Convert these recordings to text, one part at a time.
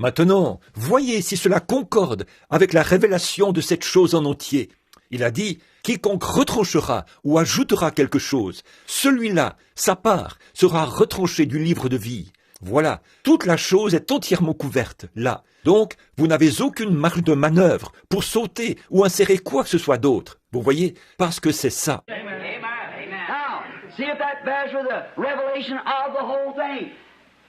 Maintenant, voyez si cela concorde avec la révélation de cette chose en entier. Il a dit, quiconque retranchera ou ajoutera quelque chose, celui-là, sa part, sera retranché du livre de vie. Voilà, toute la chose est entièrement couverte, là. Donc, vous n'avez aucune marge de manœuvre pour sauter ou insérer quoi que ce soit d'autre. Vous voyez, parce que c'est ça. Now, see if that bears with the revelation of the whole thing.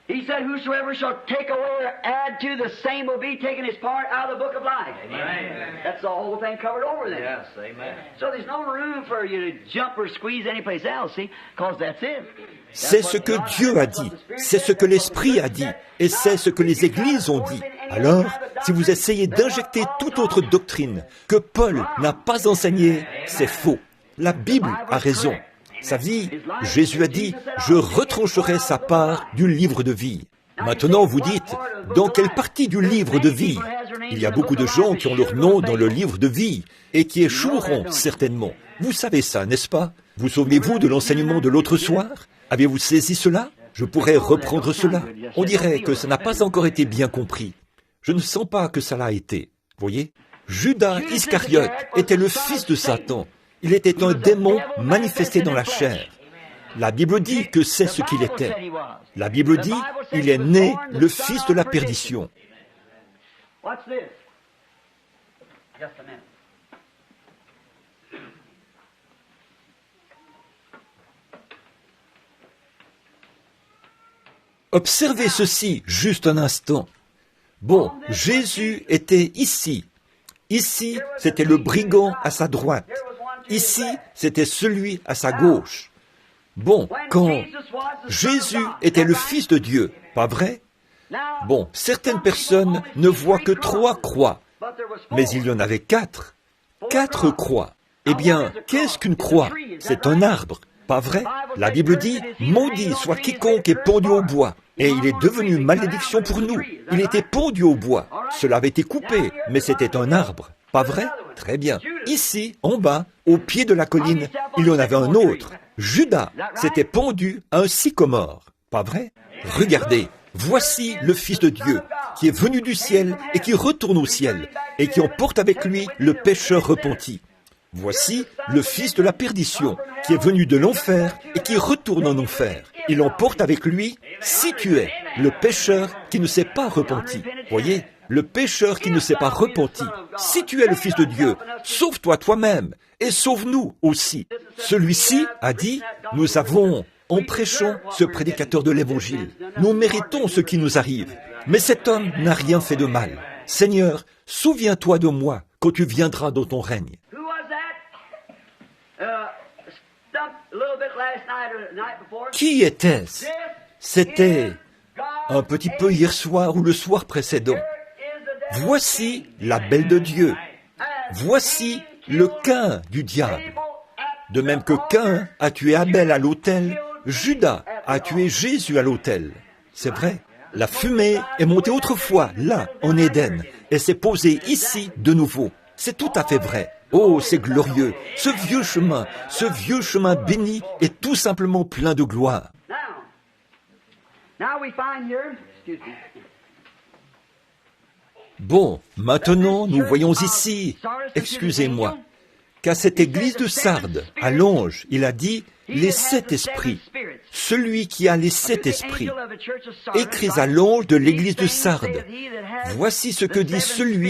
He said, whosoever shall take away or add to, the same will be taking his part out of the book of life. Amen. That's the whole thing covered over there. Yes, amen. So there's no room for you to jump or squeeze anyplace else, see, because that's it. C'est ce que Dieu a dit, c'est ce que l'Esprit a dit, et c'est ce que les églises ont dit. Alors, si vous essayez d'injecter toute autre doctrine que Paul n'a pas enseignée, c'est faux. La Bible a raison. Sa vie, Jésus a dit, je retrancherai sa part du livre de vie. Maintenant, vous dites, dans quelle partie du livre de vie? Il y a beaucoup de gens qui ont leur nom dans le livre de vie et qui échoueront certainement. Vous savez ça, n'est-ce pas? Vous souvenez-vous de l'enseignement de l'autre soir? Avez-vous saisi cela? Je pourrais reprendre cela. On dirait que ça n'a pas encore été bien compris. Je ne sens pas que ça l'a été. Voyez? Judas Iscariote était le fils de Satan. Il était un démon manifesté dans la chair. La Bible dit que c'est ce qu'il était. La Bible dit, il est né le fils de la perdition. What's this? Just a minute. Observez ceci juste un instant. Bon, Jésus était ici. Ici, c'était le brigand à sa droite. Ici, c'était celui à sa gauche. Bon, quand Jésus était le Fils de Dieu, pas vrai? Bon, certaines personnes ne voient que 3 croix, mais il y en avait 4. 4 croix. Eh bien, qu'est-ce qu'une croix? C'est un arbre, pas vrai? La Bible dit, maudit soit quiconque est pendu au bois. Et il est devenu malédiction pour nous. Il était pendu au bois. Cela avait été coupé, mais c'était un arbre. Pas vrai? Très bien. Ici, en bas, au pied de la colline, il y en avait un autre. Judas s'était pendu à un sycomore. Pas vrai? Regardez, voici le Fils de Dieu, qui est venu du ciel et qui retourne au ciel, et qui emporte avec lui le pécheur repenti. Voici le fils de la perdition, qui est venu de l'enfer et qui retourne en enfer. Il emporte avec lui, si tu es le pécheur qui ne s'est pas repenti. Voyez, le pécheur qui ne s'est pas repenti. Si tu es le Fils de Dieu, sauve-toi toi-même et sauve-nous aussi. Celui-ci a dit, nous avons, en prêchant ce prédicateur de l'Évangile, nous méritons ce qui nous arrive. Mais cet homme n'a rien fait de mal. Seigneur, souviens-toi de moi quand tu viendras dans ton règne. Qui était-ce? C'était un petit peu hier soir ou le soir précédent. Voici la belle de Dieu. Voici le Caïn du diable. De même que Caïn a tué Abel à l'autel, Judas a tué Jésus à l'autel. C'est vrai. La fumée est montée autrefois, là, en Éden, et s'est posée ici de nouveau. C'est tout à fait vrai. Oh, c'est glorieux. Ce vieux chemin béni est tout simplement plein de gloire. Bon, maintenant, nous voyons ici, excusez-moi, qu'à cette église de Sardes, à l'ange, il a dit, les 7 esprits. Celui qui a les 7 esprits. Écris à l'ange de l'église de Sardes. Voici ce que dit celui